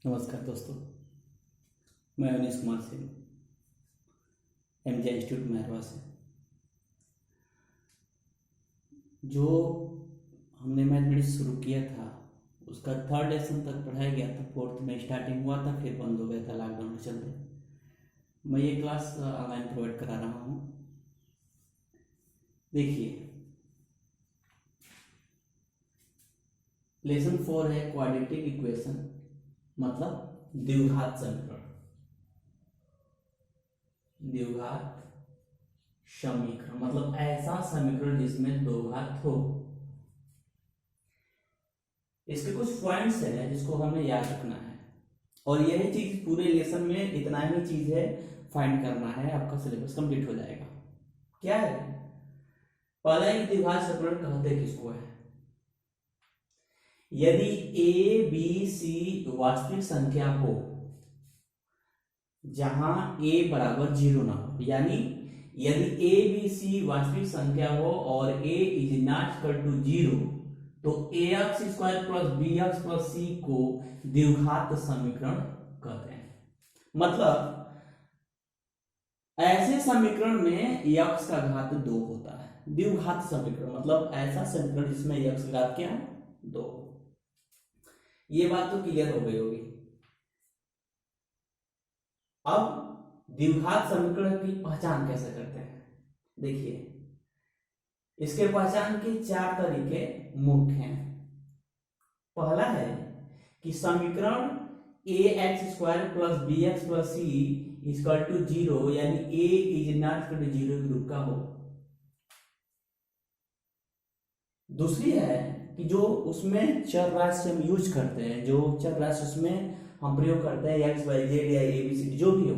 नमस्कार दोस्तों, मैं अनीश कुमार सिंह एमजे इंस्टीट्यूट मैरवा से। जो हमने मैथमेटिक्स शुरू किया था उसका थर्ड लेसन तक पढ़ाया गया था। फोर्थ में स्टार्टिंग हुआ था, फिर बंद हो गया था लॉकडाउन के चलते। मैं ये क्लास ऑनलाइन प्रोवाइड करा रहा हूँ। देखिए, लेसन 4 है क्वाड्रेटिक इक्वेशन, मतलब द्विघात समीकरण। द्विघात समीकरण मतलब ऐसा समीकरण जिसमें दो घात हो। इसके कुछ पॉइंट्स हैं जिसको हमें याद रखना है, और यही चीज पूरे लेसन में इतना ही चीज है, फाइंड करना है, आपका सिलेबस कंप्लीट हो जाएगा। क्या है? पहला एक द्विघात समीकरण कहते किसको है? यदि ए बी सी वास्तविक संख्या हो जहां ए बराबर 0 ना हो, यानी यदि ए बी सी वास्तविक संख्या हो और a is not equal to 0, तो a x square plus b x plus c को द्विघात समीकरण कहते हैं। मतलब ऐसे समीकरण में x का घात 2 होता है। द्विघात समीकरण मतलब ऐसा समीकरण जिसमें x का घात क्या है? 2। ये बात तो क्लियर हो गई होगी। अब द्विघात समीकरण की पहचान कैसे करते हैं? देखिए, इसके पहचान के 4 तरीके मुख्य हैं। पहला है कि समीकरण a x square plus b x plus c equal to 0, यानी a is not equal to 0 group का हो। दूसरी है कि जो उसमें चर राशि हम यूज करते हैं, जो चर राशि उसमें हम प्रयोग करते हैं, एक्स वाई जेड या ए बी सी डी जो भी हो,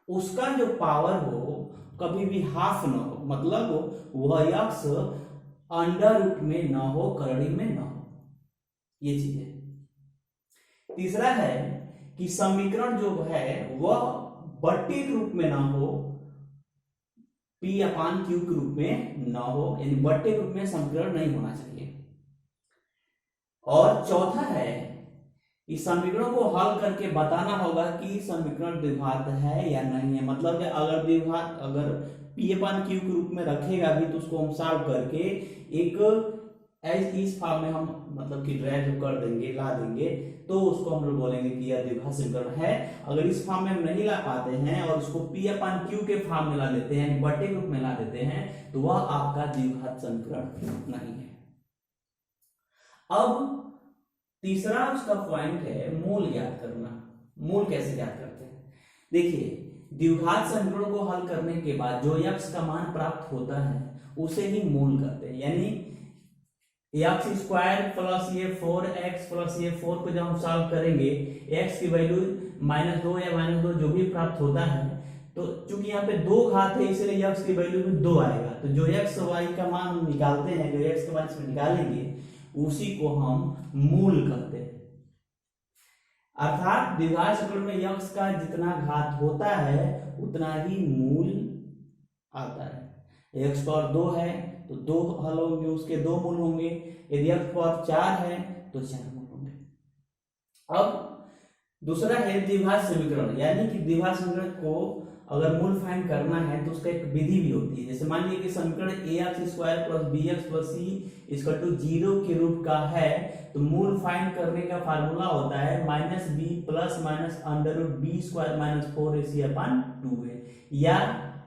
उसका जो पावर हो कभी भी हाफ ना हो, मतलब वह एक्स अंडर रूट में ना हो, करड़ी में ना हो। ये चीज है। तीसरा है कि समीकरण जो है वह बट्टे के रूप में ना हो, पी अपान क्यू के रूप में ना हो, यानी बट्टे के रूप में समीकरण नहीं होना चाहिए। और चौथा है कि समीकरणों को हल करके बताना होगा कि समीकरण द्विघात है या नहीं है। मतलब अगर द्विघात अगर पी अपान क्यू के रूप में रखेगा भी तो उसको हम सॉल्व करके एक इस फॉर्म में हम मतलब कि ड्रैग कर देंगे, ला देंगे, तो उसको हम लोग बोलेंगे कि यह द्विघात समीकरण है। अगर इस फॉर्म में हम नहीं ला पाते हैं और उसको पी अपान क्यू के फॉर्म में ला देते हैं, बट्टे के रूप में ला देते हैं, तो वह आपका द्विघात समीकरण नहीं है। अब तीसरा उसका पॉइंट है मूल ज्ञात करना। मूल कैसे ज्ञात करते हैं? देखिए, द्विघात समीकरणों को हल करने के बाद जो x का मान प्राप्त होता है उसे ही मूल कहते हैं। यानी एक्स स्क्वायर प्लस ये 4x प्लस ये 4 को जब हम सॉल्व करेंगे, x की वैल्यू -2 या -2 जो भी प्राप्त होता है, तो चूंकि यहाँ पे 2 घात है इसलिए x की वैल्यू में 2 आएगा। तो जो x y का मान निकालते हैं, जो x का मान इसमें निकालेंगे, उसी को हम मूल कहते हैं। अर्थात द्विघात समीकरण में x का जितना घात होता है उतना ही मूल आता है। x पावर 2 है तो 2 हल होंगे, उसके 2 मूल होंगे। यदि x पावर 4 है तो 4 मूल होंगे। अब दूसरा है द्विघात समीकरण, यानी कि द्विघात समीकरण को अगर मूल फाइंड करना है तो उसका एक विधि भी होती है। जैसे मान लीजिए कि समीकरण a x square plus b x plus c equal to 0 के रूप का है, तो मूल फाइंड करने का फार्मूला होता है minus b plus minus under root b square minus 4ac upon 2a। या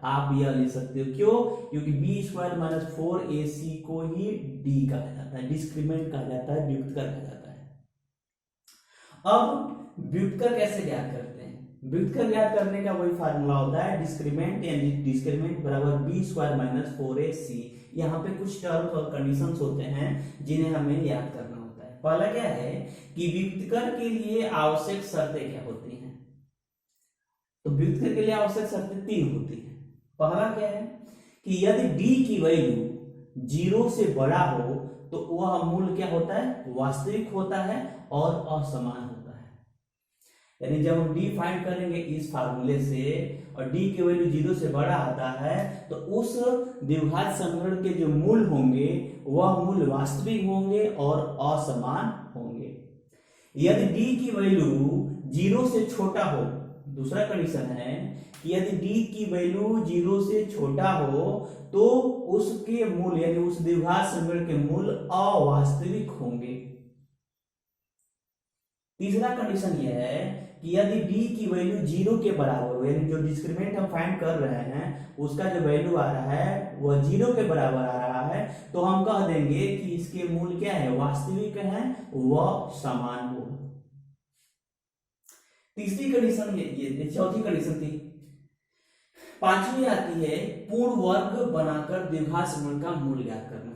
आप यह ले सकते हो, क्यों? क्योंकि बी स्क्वायर माइनस 4ac को ही डी कहा जाता है, डिस्क्रीमेंट कहा जाता है, व्युत्कर कहा जाता है। अब व्युत्कर कैसे ज्ञात करते हैं? व्युत्कर ज्ञात करने का वही फार्मूला होता है डिस्क्रीमेंट, यानी डिस्क्रीमेंट बराबर बी स्क्वायर माइनस 4ac। यहाँ पे कुछ टर्म्स और कंडीशंस होते हैं जिन्हें हमें याद करना होता है। पहला क्या है कि व्युत्कर के लिए आवश्यक शर्तें क्या होती हैं? तो व्युत्कर के लिए आवश्यक शर्तें 3 होती हैं। पहला क्या है कि यदि d की वैल्यू 0 से बड़ा हो तो वह मूल क्या होता है? वास्तविक होता है और असमान होता है। यानी जब हम d फाइंड करेंगे इस फार्मूले से और d की वैल्यू 0 से बड़ा आता है तो उस द्विघात समीकरण के जो मूल होंगे वह मूल वास्तविक होंगे और असमान होंगे। यदि डी की वैल्यू 0 से छोटा हो, दूसरा कंडीशन है कि यदि डी की वैल्यू 0 से छोटा हो तो उसके मूल यानी उस द्विघात समीकरण के मूल अवास्तविक होंगे। तीसरा कंडीशन यह है कि यदि डी की वैल्यू 0 के बराबर हो, यानी जो डिस्क्रिमिनेंट हम फाइंड कर रहे हैं उसका जो वैल्यू आ रहा है वह 0 के बराबर आ रहा है, तो हम कह देंगे कि इसके मूल क्या है, वास्तविक है, वह समान हो। तीसरी कंडीशन ये चौथी कंडीशन थी। पांचवी आती है पूर्ण वर्ग बनाकर द्विघात समीकरण का मूल ज्ञात करना।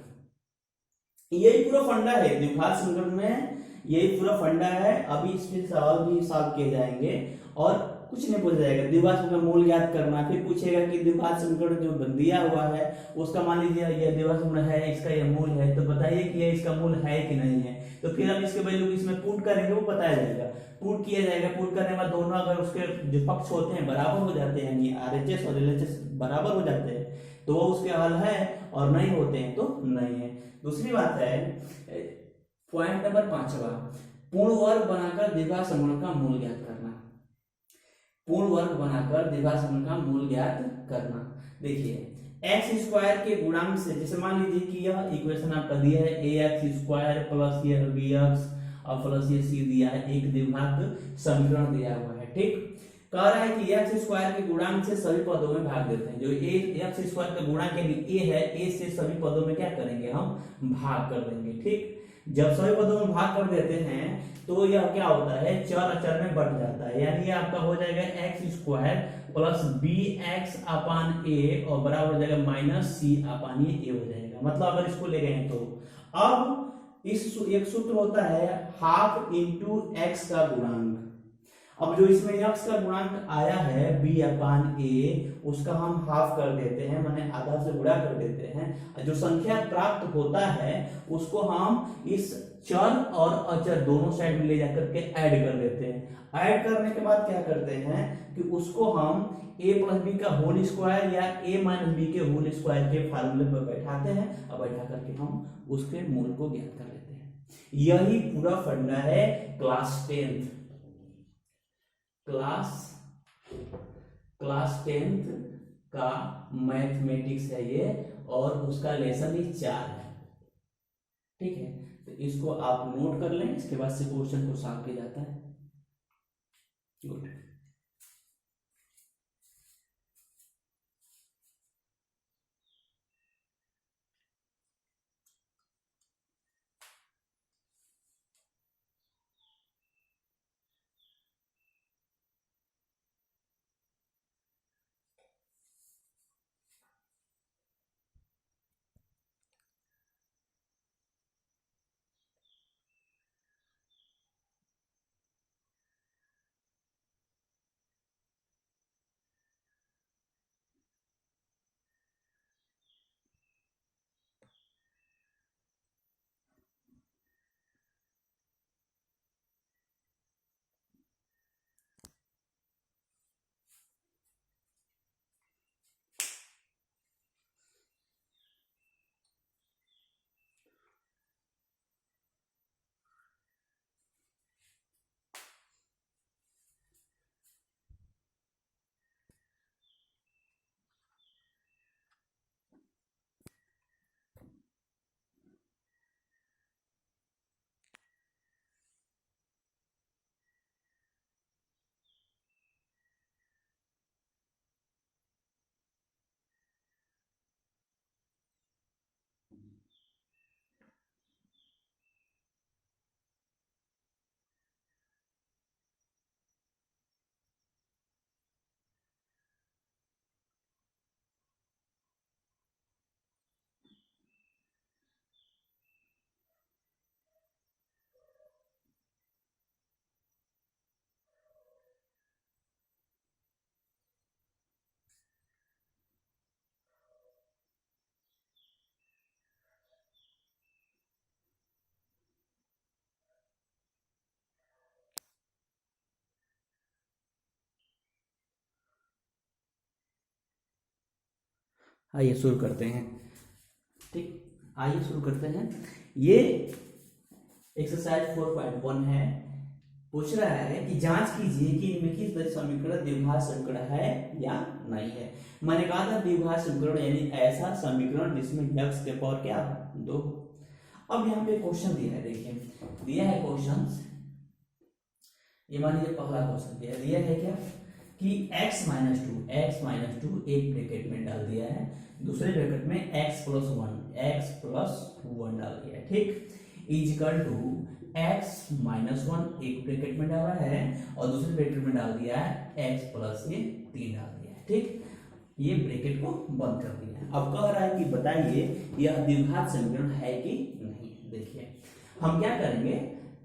यही पूरा फंडा है द्विघात समीकरण में, यही पूरा फंडा है। अभी इसमें सवाल भी सॉल्व किए जाएंगे और कुछ नहीं पूछा जाएगा, द्विघात समीकरण का मूल ज्ञात करना। फिर पूछेगा कि द्विघात समीकरण जो दिया हुआ है उसका मान लीजिए यह द्विघात समीकरण है, इसका यह मूल है, तो बताइए कि यह इसका मूल है कि नहीं है। तो फिर हम इसके वैल्यू इसमें पुट करेंगे, वो बताया जाएगा, पुट किया जाएगा। पुट करने के बाद दोनों अगर उसके जो पक्ष होते हैं बराबर हो जाते हैं, यानी आरएचएस और एलएचएस बराबर हो जाते हैं तो वो उसके हल है, और नहीं होते हैं तो नहीं है। दूसरी बात है पॉइंट नंबर 5वां, पूर्ण वर्ग बनाकर द्विघात समीकरण का मूल ज्ञात करना। पूर्ण वर्ग बनाकर द्विघात समीकरण का मूल ज्ञात करना। देखिए एक्स स्क्वायर के गुणांक से, जैसे मान लीजिए कि यह इक्वेशन आपका दिया है ए एक्स स्क्वायर प्लस ये बी एक्स और प्लस ये सी दिया है, एक द्विघात समीकरण दिया हुआ है, ठीक। कह रहा है कि एक्स स्क्वायर के गुणांक से सभी पदों में भाग देते हैं। जो ए एक्स स्क्वायर का गुणांक यानी ए है, ए से सभी पदों में क्या करेंगे, हम भाग कर देंगे, ठीक। जब सभी पदों में भाग कर देते हैं तो यह क्या होता है, चर अचर में बढ़ जाता है, यानी ये आपका हो जाएगा x square plus b x upon a और बराबर हो जाएगा माइनस सी अपान ए हो जाएगा। मतलब अगर इसको ले गए तो अब इस एक सूत्र होता है हाफ इंटू एक्स का गुणांक। अब जो इसमें एक्स का गुणांक आया है बी अपान ए, उसका हम हाफ कर देते हैं, माने आधा से गुणा कर देते हैं। जो संख्या प्राप्त होता है उसको हम इस चर और अचर दोनों साइड में ले जाकर के ऐड कर देते हैं। ऐड करने के बाद क्या करते हैं कि उसको हम a प्लस बी का होल स्क्वायर या a माइनस बी के होल स्क्वायर के फार्मूले पर बैठाते हैं और बैठा करके हम उसके मूल को ज्ञात कर लेते हैं। यही पूरा फंडा है क्लास 10th का मैथमेटिक्स है ये, और उसका लेसन ही 4 है, ठीक है। तो इसको आप नोट कर लें, इसके बाद से क्वेश्चन को सॉल्व किया जाता है। गुड। आइए शुरू करते हैं, ठीक। आइए शुरू करते हैं। ये एक्सरसाइज 4.1 है। पूछ रहा है कि जांच कीजिए कि इनमें किस समीकरण द्विघात समीकरण है या नहीं है। मैंने कहा था द्विघात समीकरण यानी ऐसा समीकरण जिसमें x के पावर क्या दो। अब यहाँ पे क्वेश्चन दिया है, देखिए दिया है क्वेश्चन, ये मान लीजिए पहला क्वेश्चन दिया है क्या कि x माइनस टू एक ब्रैकेट में डाल दिया है, दूसरे ब्रैकेट में x प्लस वन डाल दिया है, ठीक, equal to x minus one एक ब्रैकेट में डाला है और दूसरे ब्रैकेट में डाल दिया है x प्लस ये 3 डाल दिया है, ठीक, ये ब्रैकेट को बंद कर दिया है। अब कह रहा है कि बताइए यह द्विघात समीकरण है कि नहीं। देखिए हम क्या करेंगे,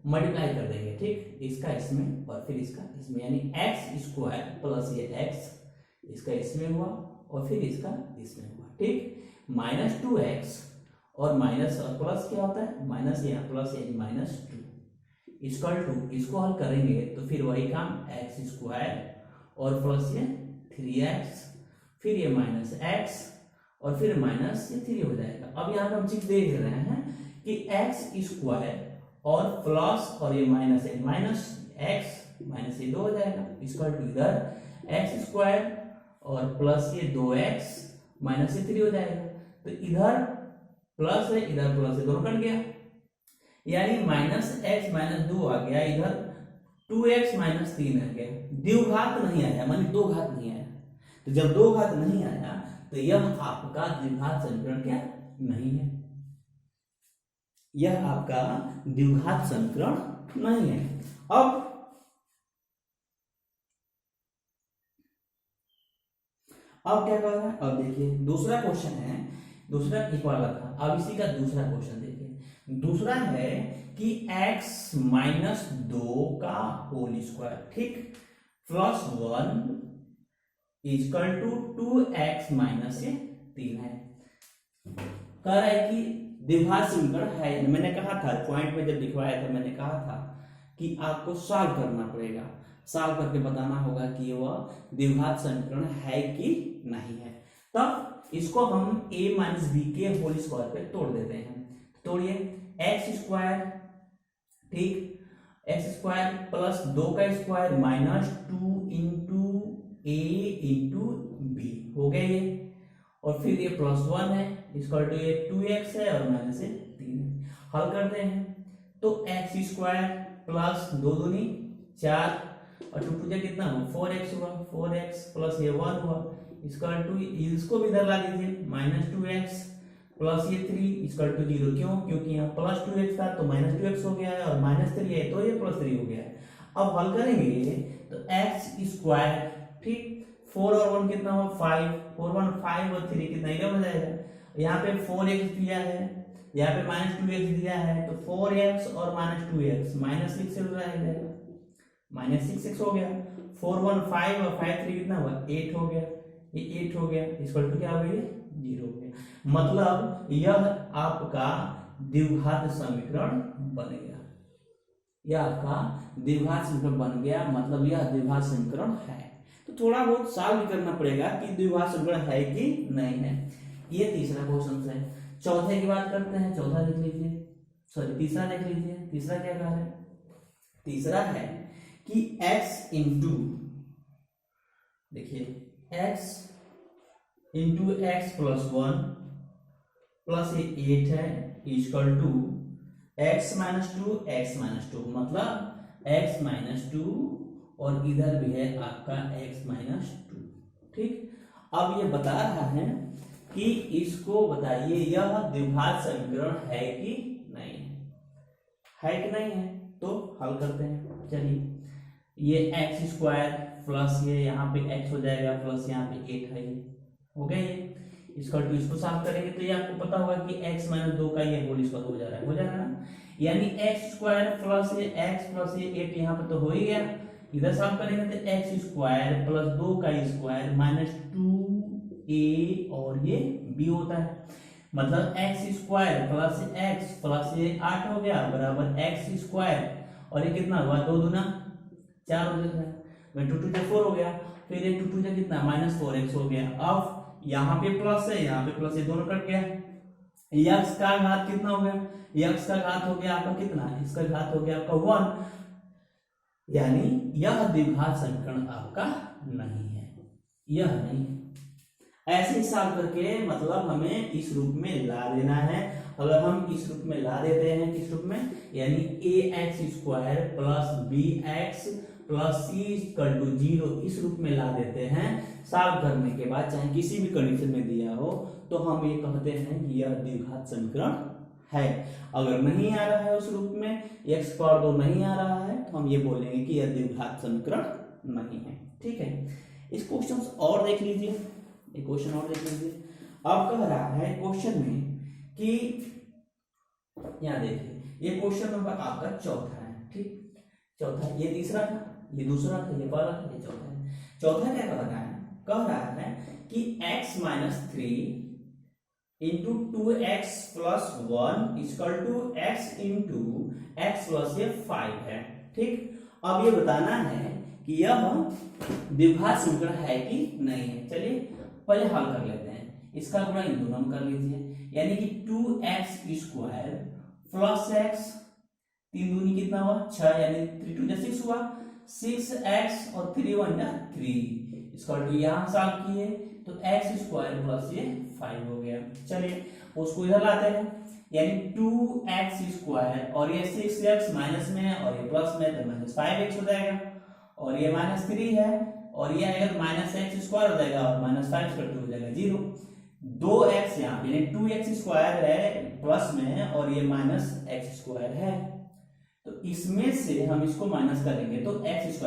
मल्टीप्लाई कर देंगे, ठीक, इसका इसमें और फिर इसका इसमें, यानी एक्स स्क्वायर प्लस ये एक्स इसका इसमें हुआ और फिर इसका इसमें हुआ, ठीक, माइनस 2x और माइनस और प्लस क्या होता है माइनस या प्लस यानी माइनस 2 इक्वल टू, इसको हल करेंगे तो फिर वही काम एक्स स्क्वायर और प्लस ये 3x फिर ये माइनस x और फिर माइनस ये 3 हो जाएगा। अब यहाँ पे हम चीज देख रहे हैं कि एक्स स्क्वायर और प्लस और ये माइनस है माइनस x माइनस ये 2 हो जाएगा, इक्वल टू इधर एक्स स्क्वायर और प्लस ये 2x माइनस ये 3 हो जाएगा, तो इधर प्लस है इधर प्लस है दोनों कट गया, यानी माइनस x माइनस 2 आ गया, इधर 2x माइनस 3 आ गया, द्विघात नहीं आया मानी दो घात नहीं आया। तो जब दो घात नहीं आया तो यह आपका द्विघात समीकरण क्या नहीं है, यह आपका द्विघात समीकरण नहीं है। अब क्या कर रहा है, अब देखिए दूसरा क्वेश्चन है, दूसरा एक वाला था, अब इसी का दूसरा क्वेश्चन देखिए, दूसरा है कि x माइनस 2 का होल स्क्वायर, ठीक, plus 1 equal to 2x minus 3 है। कह रहा है कि द्विघात समीकरण है, मैंने कहा था पॉइंट में जब लिखवाया था मैंने कहा था कि आपको सॉल्व करना पड़ेगा, सॉल्व करके बताना होगा कि वह द्विघात समीकरण है कि नहीं है। तब इसको हम a माइनस बी के होल स्क्वायर पे तोड़ देते हैं, तोड़िए, एक्स स्क्वायर, ठीक, एक्स स्क्वायर प्लस 2 का square minus 2 into a into b हो गया ये, और फिर ये प्लस 1 है इसका टू ये 2x है और माइनस 3 है, हल करते हैं तो एक्स स्क्वायर प्लस 2 दूनी 4 और 2 टू कितना हुआ 4x हुआ, 4x प्लस ये 1 हुआ इसका टू, इसको भी इधर ला दीजिए माइनस 2x प्लस ये 3 इसका टू 0, क्यों, क्योंकि यहाँ प्लस 2x था तो माइनस 2x हो गया है और माइनस 3 है तो ये प्लस 3 हो गया है। अब हल करेंगे तो एक्स स्क्वायर, ठीक, 4 और 1 कितना हुआ 5, 4 1 5 और 3 कितना 11 हो जाएगा, यहाँ पे 4x दिया है, यहाँ पे माइनस 2x दिया है तो 4x और माइनस 2x माइनस 6 हो जाएगा, माइनस 6x हो गया, 4 1 5 और 5 3 कितना हुआ 8 हो गया, ये 8 हो गया इक्वल टू क्या हो गया 0 हो गया, मतलब यह आपका द्विघात समीकरण बन गया, यह आपका द्विघात समीकरण बन गया, मतलब यह द्विघात समीकरण है। तो थोड़ा बहुत सॉल्व करना पड़ेगा कि द्विघात समीकरण है कि नहीं है। ये तीसरा क्वेश्चन है। चौथे की बात करते हैं, चौथा देख लीजिए, सॉरी तीसरा देख लीजिए, तीसरा क्या कह रहा है, तीसरा है कि x इंटू, देखिए x into x plus 1 plus ये 8 है इक्वल टू x माइनस 2 मतलब x माइनस 2 और इधर भी है आपका x माइनस 2, ठीक। अब ये बता रहा है कि इसको बताइए यह द्विघात समीकरण है कि नहीं है कि नहीं है, तो हल करते हैं। चलिए ये एक्स स्क्वायर प्लस ये यहाँ पे x हो जाएगा प्लस यहाँ पे 8 है, ये हो गया, ये इसका टू, इसको साफ करेंगे तो ये आपको पता होगा कि x माइनस 2 का ये होल स्क्वायर हो जा रहा है, हो जाएगा ना, यानी एक्स स्क्वायर प्लस ये x प्लस ये 8 यहाँ पे तो हो ही गया, इधर साफ करेंगे तो एक्स स्क्वायर प्लस 2 का स्क्वायर माइनस 2a और ये b होता है, मतलब एक्स स्क्वायर प्लस ये 8 हो गया बराबर एक्स स्क्वायर और ये कितना हुआ 2 दूना 4 हो जाता है, 2 2 4 हो गया, फिर ये 2 2 कितना माइनस 4x हो गया। अब यहाँ पे प्लस है यहाँ पे प्लस, ये दोनों कट गया, x का घात कितना हो गया, x का घात हो गया आपका कितना, इसका घात हो गया आपका 1, यानी यह द्विघात समीकरण आपका नहीं है, यह नहीं है। ऐसे हिसाब करके मतलब हमें इस रूप में ला देना है। अगर हम इस रूप में ला देते हैं, किस रूप में, यानी ax² plus bx plus c=0 इस रूप में ला देते हैं, सॉल्व करने के बाद चाहे किसी भी कंडीशन में दिया हो तो हम ये कहते हैं कि यह द्विघात समीकरण है। अगर नहीं आ रहा है उस रूप में, x² नहीं आ रहा है, तो हम ये बोलेंगे कि यह द्विघात समीकरण नहीं है। ठीक है, इस क्वेश्चन और देख लीजिए, एक क्वेश्चन और देख लीजिए। अब कह रहा है क्वेश्चन में कि यहाँ देखिए, ये क्वेश्चन नंबर आपका चौथा है। ठीक, चौथा, ये तीसरा था, ये दूसरा था, ये पहला था, ये चौथा है। चौथा क्या कह रहा है, कह रहा है कि x minus 3 into 2x plus 1 equal to x into x plus ये 5 है। ठीक, अब ये बताना है कि यह द्विघात समीकरण है कि नहीं है। चलिए पहले हल कर लेते हैं, इसका गुणा इन दोनों में कर लीजिए, यानी कि 2x² प्लस x, 3 दूनी कितना हुआ 6, यानी 3 2 6 हुआ, 6x और 3 1 3 इसका यहाँ सॉल्व किए तो x² प्लस ये 5 हो गया। चलिए उसको इधर लाते हैं, यानी 2x² और ये 6x माइनस में है और ये प्लस में, तो माइनस 5x हो जाएगा, और ये माइनस 3 है और ये आएगा माइनस x² हो जाएगा और माइनस 5 करते हो जाएगा 0। 2x यहाँ पे 2x² है प्लस में है और ये माइनस x² है, तो इसमें से हम इसको माइनस करेंगे तो x²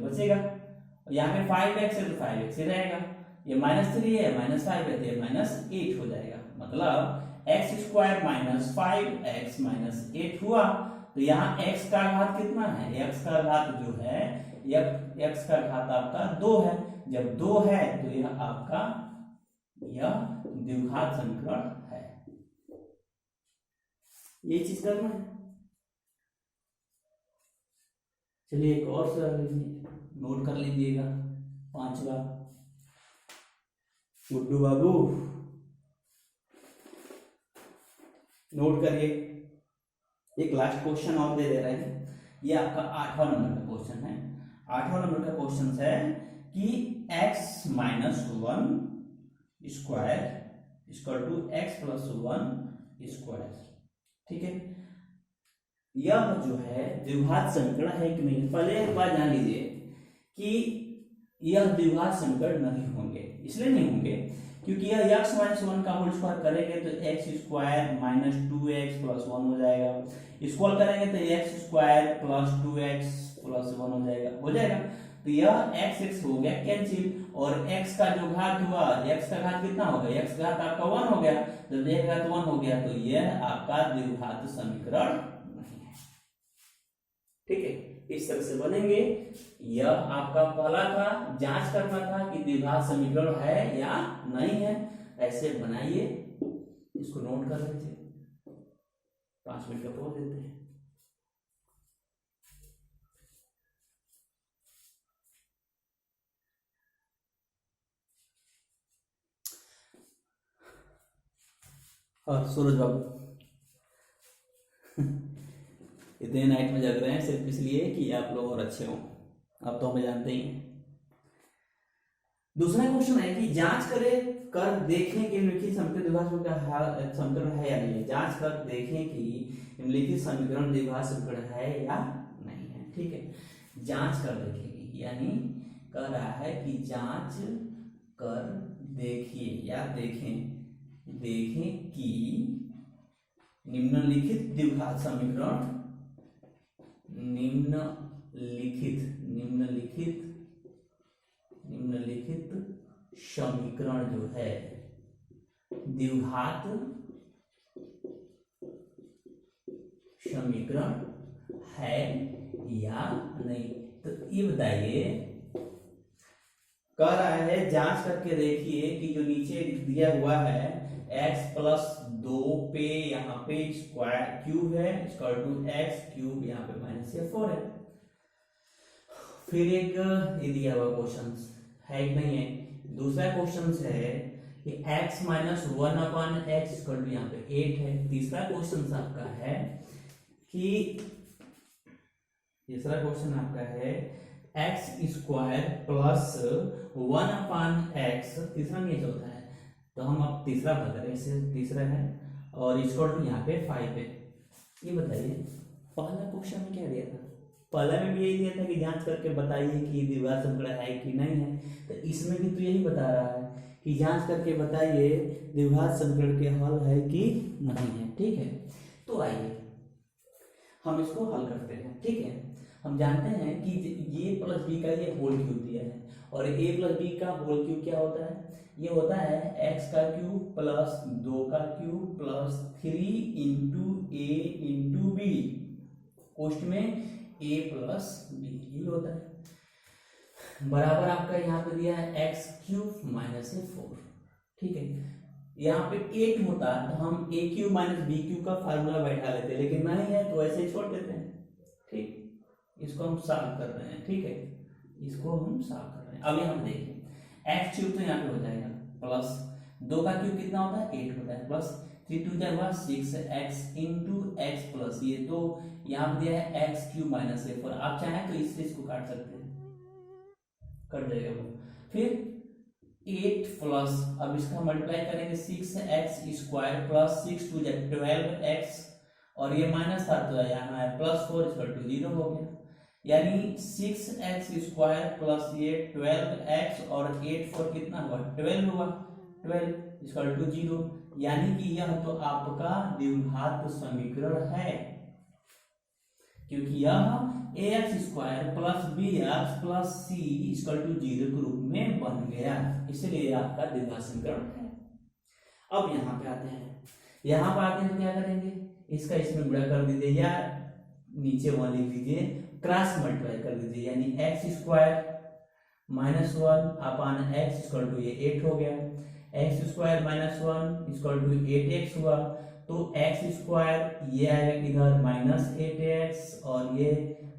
बचेगा और यहाँ पे 5x है तो 5x ही रहेगा, ये माइनस 3 है माइनस 5 है तो ये माइनस 8 हो जाएगा, मतलब x² माइनस 5x माइनस 8 हुआ। तो यहाँ x का घात कितना है, x का घात जो है, x का घात आपका 2 है, जब 2 है तो यह आपका यह द्विघात समीकरण है। ये चीज करना है। चलिए एक और सवाल लीजिए, नोट कर लीजिएगा, 5वां। गुड्डू बाबू नोट करिए, एक लास्ट क्वेश्चन और दे रहे हैं, ये आपका 8वां नंबर का क्वेश्चन है। 8वां नंबर का क्वेश्चन है कि x minus 1 square equal to x plus 1 square. ठीक है, यह जो है द्विघात समीकरण है कि नहीं। पहले एक बात जान लीजिए कि यह द्विघात समीकरण नहीं होंगे, इसलिए नहीं होंगे क्योंकि यह x माइनस 1 का होल स्क्वायर करेंगे तो x² माइनस 2x प्लस 1 हो जाएगा, स्क्वायर करेंगे तो x² प्लस 2x प्लस 1 हो जाएगा, तो यह x हो गया कैंसिल, और x का जो घात हुआ, x का घात कितना हो गया, x घात आपका 1 हो गया, जब x घात 1 हो गया तो यह आपका द्विघात समीकरण नहीं है। ठीक है, इस तरह से बनेंगे। यह आपका पहला था, जांच करना था कि द्विघात समीकरण है या नहीं है, ऐसे बनाइए, इसको नोट कर लीजिए, 5 मिनट का पॉज देते हैं। और सूरज बाबू इतने नाइट में जग रहे हैं सिर्फ इसलिए कि आप लोग और अच्छे हों, अब तो हमें जानते ही हैं। दूसरा क्वेश्चन है कि जांच करें कर देखें कि निम्नलिखित समीकरण द्विघात समीकरण है या नहीं। जांच कर देखें कि निम्नलिखित समीकरण द्विघात समीकरण है या नहीं है। ठीक है, जांच कर देखेंगे, यानी कह रहा है कि जांच कर देखिए या देखें कि निम्नलिखित द्विघात समीकरण निम्नलिखित समीकरण जो है द्विघात समीकरण है या नहीं। तो ये बताइए, कह रहा है जांच करके देखिए कि जो नीचे दिया हुआ है x प्लस 2 पे यहाँ पे स्क्वायर क्यूब है इक्वल टू एक्स क्यूब, यहाँ पे माइनस 4 है। फिर एक ये दिया हुआ क्वेश्चन है कि नहीं है। दूसरा क्वेश्चन है कि x minus 1/x equal to यहाँ पे 8 है। तीसरा क्वेश्चन आपका है कि तीसरा क्वेश्चन आपका है एक्स स्क्वायर प्लस 1/x, तीसरा नहीं चौथा है, तो हम अब तीसरा भर रहे हैं, तीसरा है और इसको यहाँ पे 5 है। ये बताइए पहला क्वेश्चन में क्या दिया था, पहला में भी यही दिया था कि जांच करके बताइए कि द्विघात समीकरण है कि नहीं है, तो इसमें भी तो यही बता रहा है कि जांच करके बताइए द्विघात समीकरण के हल है कि नहीं है। ठीक है, तो आइए हम इसको हल करते हैं। ठीक है, हम जानते हैं कि ये प्लस बी का ये होल क्यूब दिया है और ए प्लस बी का होल क्यूब क्या होता है, ये होता है एक्स का क्यूब प्लस 2 का क्यूब प्लस 3 इंटू ए इंटू बी, कोष्ट में ए प्लस बी, ये होता है बराबर आपका यहाँ पे दिया है एक्स क्यूब माइनस 4। ठीक है, यहाँ पे 8 होता तो हम ए क्यूब माइनस बी क्यूब का फार्मूला बैठा लेते, लेकिन नहीं है तो ऐसे ही छोड़ देते हैं। ठीक, इसको हम सॉल्व कर रहे हैं। ठीक है, इसको हम सॉल्व कर रहे हैं। अभी हम देखें एक्स क्यूब तो यहाँ पे हो जाएगा प्लस 2 का क्यूब कितना होता है 8 होता है प्लस 3 2 जा 6 एक्स इंटू एक्स प्लस ये तो यहाँ पे दिया है एक्स क्यूब माइनस 4, आप चाहें तो इससे इसको काट सकते हैं, कट जाएगा वो। फिर 8 प्लस अब इसका मल्टीप्लाई करेंगे 6x स्क्वायर प्लस 6 2 12x और ये माइनस था तो यहाँ है प्लस 4 इक्वल टू 0 हो गया, यानी 6x स्क्वायर प्लस ये 12x और 8 4 कितना हुआ 12 हुआ, 12 इक्वल टू 0, यानी कि यह तो आपका द्विघात समीकरण है, क्योंकि यह ax square plus bx plus c equal to 0 के रूप में बन गया, इसलिए आपका द्विघात समीकरण है। अब यहाँ पे आते हैं, यहाँ पर आते हैं तो क्या करेंगे, इसका इसमें गुणा कर दीजिए या नीचे वहां लिख दीजिए क्रॉस मल्टीप्लाई कर दीजिए, यानी x square minus 1 upon x equal to ये 8 हो गया, x square minus 1 equal to 8x हुआ, तो एक्स स्क्वायर ये आएगा इधर माइनस 8x और ये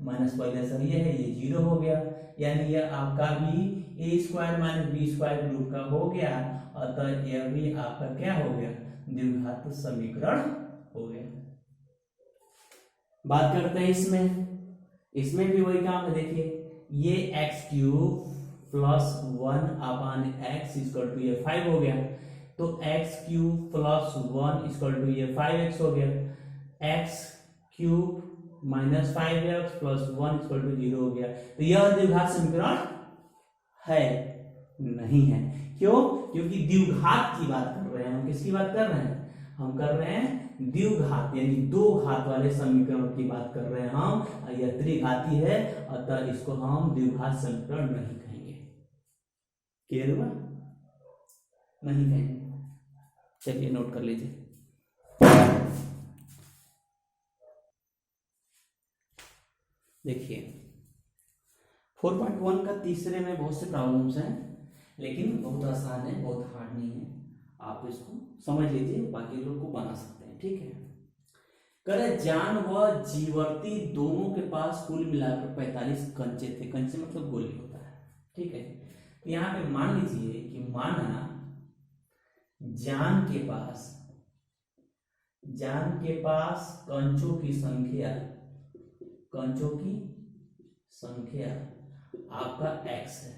माइनस पहले से ये है ये 0 हो गया, यानी यह आपका भी a square minus b square group का हो गया, अतः यह भी आपका क्या हो गया द्विघात समीकरण हो गया। बात करते हैं इसमें भी वही काम है, देखिए ये x cube plus 1 upon x equal to ये 5 हो गया, तो x cube plus 1 equal to ये 5x हो गया, x cube minus 5x plus 1 equal to 0 हो गया, तो यह द्विघात समीकरण है नहीं है। क्यों? क्योंकि द्विघात की बात कर रहे हैं हम, किसकी बात कर रहे हैं, हम कर रहे हैं द्विघात यानी दो घात वाले समीकरण की बात कर रहे हैं हम, यह त्रिघाती है अतः इसको हम द्विघात समीकरण नहीं कहेंगे। क्लियर हुआ? नहीं कहेंगे। चलिए नोट कर लीजिए। देखिए 4.1 का तीसरे में बहुत से प्रॉब्लम्स हैं, लेकिन बहुत आसान है, बहुत हार्ड नहीं है, आप इसको समझ लीजिए, बाकी लोग को बना सकते हैं। ठीक है, करे जान व जीवर्ती दोनों के पास कुल मिलाकर 45 कंचे थे, कंचे मतलब गोली होता है। ठीक है, तो यहाँ पे मान लीजिए कि माना जान के पास कंचों की संख्या आपका x है।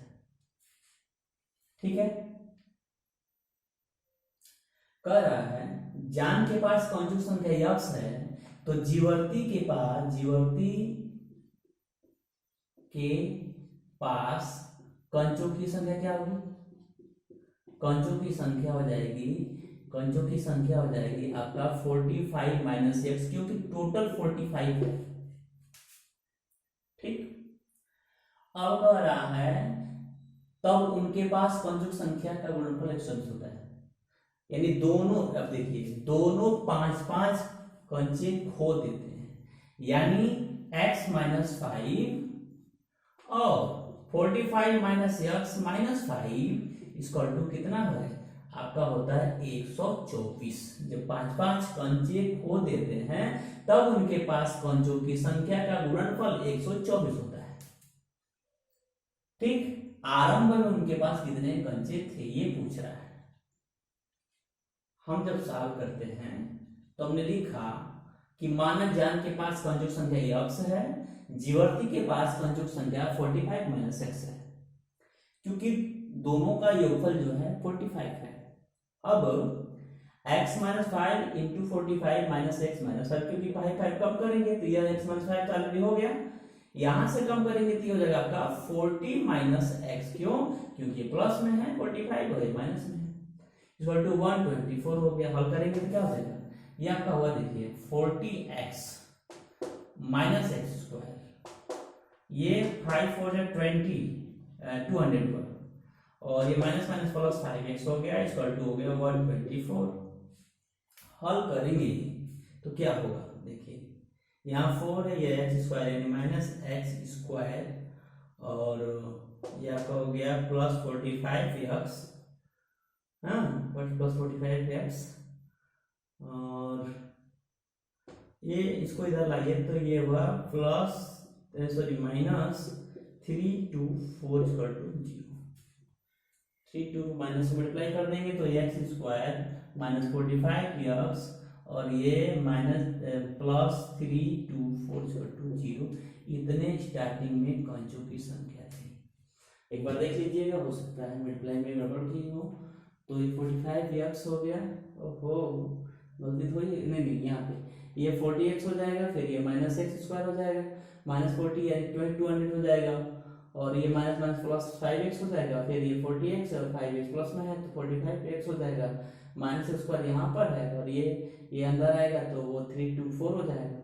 ठीक है, कह रहा है जान के पास कंचों की संख्या x है, तो जीवर्ती के पास कंचों की संख्या क्या होगी, कंचों की संख्या हो जाएगी आपका 45 माइनस एक्स, क्योंकि टोटल 45 है। ठीक, अब कह रहा है तब उनके पास कंचों की संख्या का गुणनफल 120 होता है, यानी दोनों, अब देखिए दोनों 5-5 कंचे खो देते हैं, यानी x माइनस 5 और 45 माइनस एक्स माइनस 5 इसका टू कितना है आपका होता है 124। जब 5-5 कंचे खो देते हैं तब उनके पास कंचों की संख्या का गुणनफल 124 होता है। ठीक, आरंभ में उनके पास कितने कंचे थे ये पूछ रहा है। हम जब सॉल्व करते हैं तो हमने लिखा कि माना जान के पास कंचों की संख्या x है, जीवर्ती के पास कंजुक संख्या 45 माइनस एक्स है, क्योंकि दोनों का योगफल जो है 45 है। अब x minus 5 into 45 minus x minus 5, क्योंकि 5 कम करेंगे तो यह x माइनस 5 ऑलरेडी हो गया, यहां से कम करेंगे तो हो जाएगा आपका 40 माइनस एक्स। क्यों? क्योंकि प्लस में है 45 और ये माइनस में है, इक्वल टू 124 हो गया। हल करेंगे तो क्या हो जाएगा? ये आपका हुआ देखिए 40x माइनस एक्स स्क्वायर, ये 5 4 20 200 हुआ, और ये माइनस माइनस प्लस 5x हो गया, इक्वल टू हो गया 124। हल करेंगे तो क्या होगा देखिए, यहाँ 4 है, ये एक्स स्क्वायर यानी माइनस एक्स स्क्वायर, और ये आपका हो गया प्लस 45x, हाँ प्लस 45x, और ये इसको इधर लाइए तो ये हुआ plus sorry minus 3 2 4 equal to 0। 3 2 minus multiply कर देंगे तो एक्स स्क्वायर माइनस 45x, और ये माइनस प्लस 3 2 4 इक्वल टू 0। इतने स्टार्टिंग में कंजों की संख्या थी। एक बार देख लीजिएगा, हो सकता है मल्टीप्लाई में गड़बड़ की हो, तो ये 45x हो गया, ओहो गलती थोड़ी, नहीं यहाँ पे ये 40x हो जाएगा, फिर ये माइनस एक्स स्क्वायर हो जाएगा, माइनस 40 यानी 200 हो जाएगा, और ये माइनस माइनस प्लस 5x हो जाएगा, फिर ये 40x और 5x प्लस में है तो 45x हो जाएगा, माइनस स्क्वायर यहाँ पर है, और ये अंदर आएगा तो वो 3 2 4 हो जाएगा,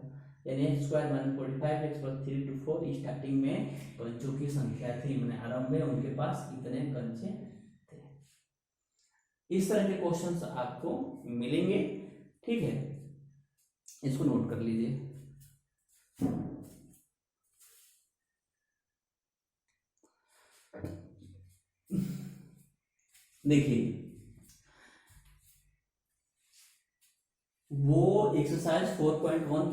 यानी x square minus 45x plus 3 2 4। Starting में कंचों की संख्या थी, मैंने आरंभ में उनके पास इतने कंचे थे। इस तरह के क्वेश्चंस आपको मिलेंगे, ठीक है, इसको नोट कर लीजिए। देखिए वो एक्सरसाइज 4.1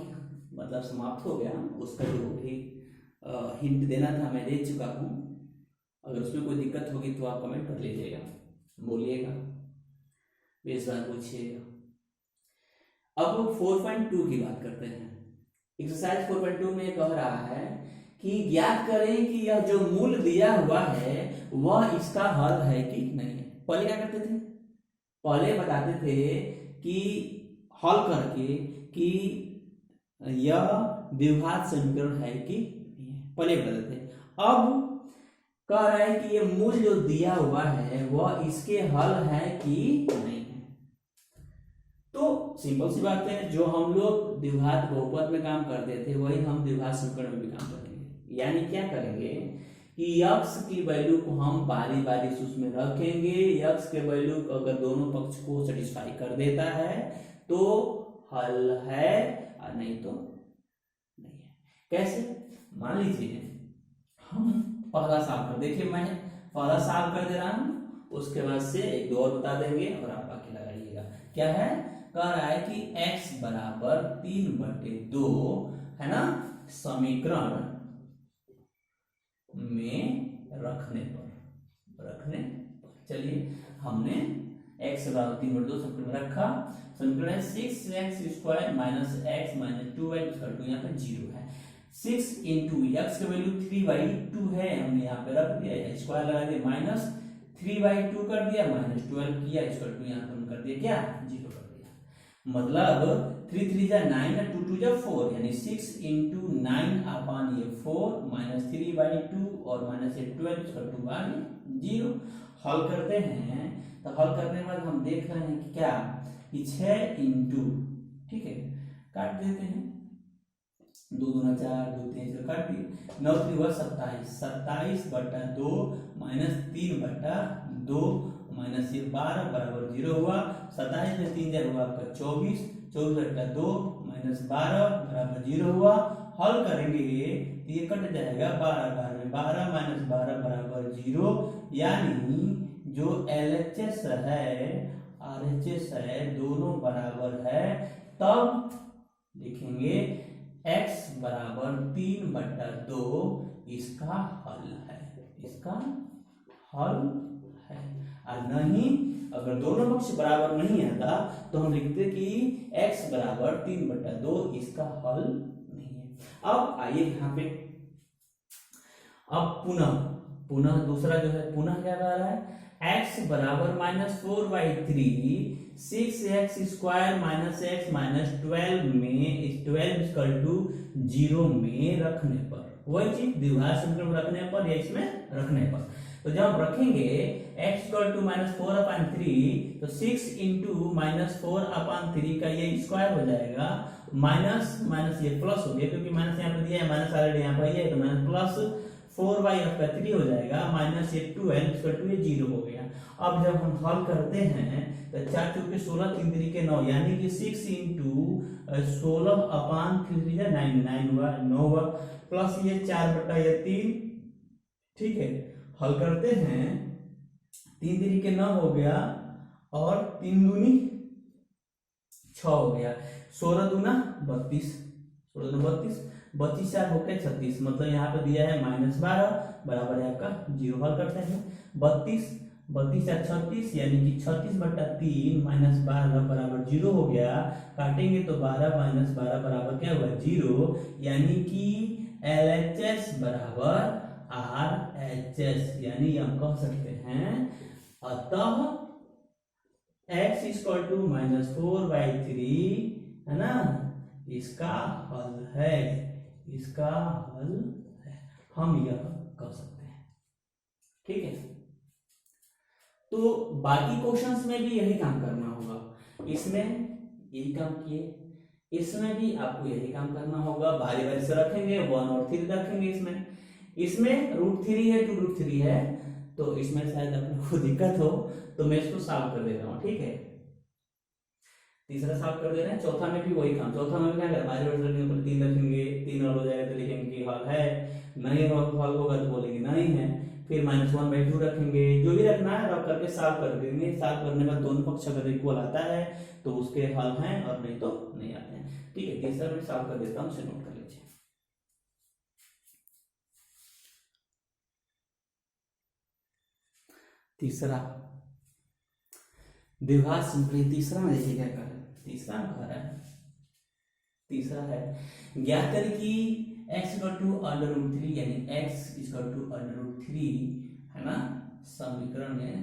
मतलब समाप्त हो गया, उसका जो भी हिंट देना था मैं दे चुका हूं। अगर उसमें कोई दिक्कत होगी तो आप कमेंट कर लीजिएगा, बोलिएगा, बेसवार पूछिएगा। अब 4.2 की बात करते हैं। एक्सरसाइज 4.2 में कह रहा है कि ज्ञात करें कि यह जो मूल दिया हुआ है वह इसका हल है कि नहीं। पहले क्या करते थे? पहले बताते थे कि हल करके कि यह द्विघात समीकरण है कि नहीं है, पहले बताते थे। अब कह रहा है कि यह मूल जो दिया हुआ है वह इसके हल है कि नहीं है। तो सिंपल सी बात है, जो हम लोग द्विघात बहुपद में काम करते थे वही हम द्विघात समीकरण में भी काम करेंगे। यानी क्या करेंगे कि x की वैल्यू को हम बारी बारी से उसमें रखेंगे, x के वैल्यू अगर दोनों पक्ष को सेटिस्फाई कर देता है तो हल है, और नहीं तो नहीं है। कैसे? मान लीजिए हम पहला सॉल्व कर, देखिए मैं पहला सॉल्व कर दे रहा हूं, उसके बाद से एक दो और बता देंगे और आप बाकी लगाइएगा। क्या है? कह रहा है कि x बराबर 3/2 है ना, समीकरण में रखने पर चलिए हमने x बराबर 3/2 समीकरण में रखा। समीकरण 6x square minus x minus 2y equal to यहाँ पे 0 है। 6 इंटू एक्स की वैल्यू 3/2 है, हमने यहाँ पे रख दिया, स्क्वायर लगा दिया, माइनस 3/2 कर दिया, माइनस 12 किया, इक्वल टू यहाँ पे हम कर दिया क्या? 0 कर दिया। मतलब 3 3 जा 9 और 2 2 जा 4, यानी 6 इंटू 9 अपॉन ये 4 माइनस 3/2 और माइनस 12 इक्वल टू 0। हल करते हैं तो हल करने के बाद हम देख रहे हैं कि क्या कि 6 इंटू, ठीक है, काट देते हैं, 2 दूना 4, 2 3 से काट दिए, 9 3 हुआ 27, 27/2 माइनस 3/2 माइनस ये 12 बराबर 0 हुआ। 27 में 3 जब हुआ आपका 24, 24/2 माइनस 12 बराबर 0 हुआ। हल करेंगे तो ये कट जाएगा, 12 में 12 माइनस 12 बराबर 0, यानी जो LHS है RHS है दोनों बराबर है। तब लिखेंगे x बराबर 3/2 इसका हल है, इसका हल है। और नहीं, अगर दोनों पक्ष बराबर नहीं आता तो हम लिखते कि x बराबर 3/2 इसका हल नहीं है। अब आइए यहाँ पे अब पुनः पुनः दूसरा जो है पुनः क्या कह रहा है, x बराबर -4/3 6x² -x -12 में 12 इक्वल टू 0 में रखने पर, वही चीज द्विघात समीकरण रखने पर या इसमें रखने पर, तो जब हम रखेंगे x इक्वल टू -4/3 तो 6 इंटू -4/3 का ये स्क्वायर हो जाएगा, माइनस माइनस ये प्लस हो गया क्योंकि माइनस यहाँ पे दिया है, माइनस ऑलरेडी यहाँ पर है तो माइनस प्लस 4/3 हो जाएगा, माइनस ये 12 इक्वल टू ये 0 हो गया। अब जब हम हल करते हैं तो 4 चौके 16 3 3 के 9 यानी कि 6 इंटू 16/3 9 हुआ 9 हुआ, प्लस ये 4/3, ठीक है। हल करते हैं 3 3 के 9 हो गया और 3 दूनी 6 हो गया, 16 दूना 32, 16 दूना 32, 25 4 होके 36, मतलब यहाँ पे दिया है -12 बराबर है आपका 0। हल करते हैं 32 32 या 36 यानी कि 36/3 -12 बराबर 0 हो गया, काटेंगे तो 12 - 12 बराबर क्या हुआ 0, यानी कि LHS बराबर RHS, यानी हम कह सकते हैं अतः x इक्वल टू -4/3 है ना, इसका हल है, इसका हल है, हम यह कर सकते हैं, ठीक है। तो बाकी क्वेश्चंस में भी यही काम करना होगा, इसमें यही काम किए, इसमें भी आपको यही काम करना होगा, बारी बारी से रखेंगे 1 और 3 रखेंगे, इसमें √3 है 2√3 है, तो इसमें शायद आपको दिक्कत हो तो मैं इसको सॉल्व कर देता हूँ, ठीक है। तीसरा सॉल्व कर दे रहे हैं, चौथा में भी वही काम, चौथा में क्या करें बारी बारी रखेंगे, ऊपर 3 रखेंगे, 3 हल हो जाएगा तो लिखेंगे कि हल है, नहीं हल होगा तो बोलेंगे नहीं है, फिर -1/2 रखेंगे, जो भी रखना है रख करके सॉल्व कर देंगे, सॉल्व करने में दोनों पक्ष अगर इक्वल आता है तो उसके हल हैं और नहीं तो नहीं आते हैं, ठीक है। तीसरा मैं सॉल्व कर देता हूँ, उसे नोट कर लीजिए। तीसरा द्विघात समीकरण, तीसरा में देखिए क्या कर रहा है, तीसरा में कह रहा है, तीसरा है ज्ञात करें कि x इक्वल टू √3 यानी x इक्वल टू √3 है ना, समीकरण में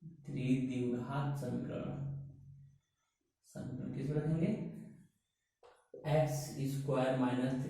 द्विघात समीकरण, समीकरण किस रखेंगे x²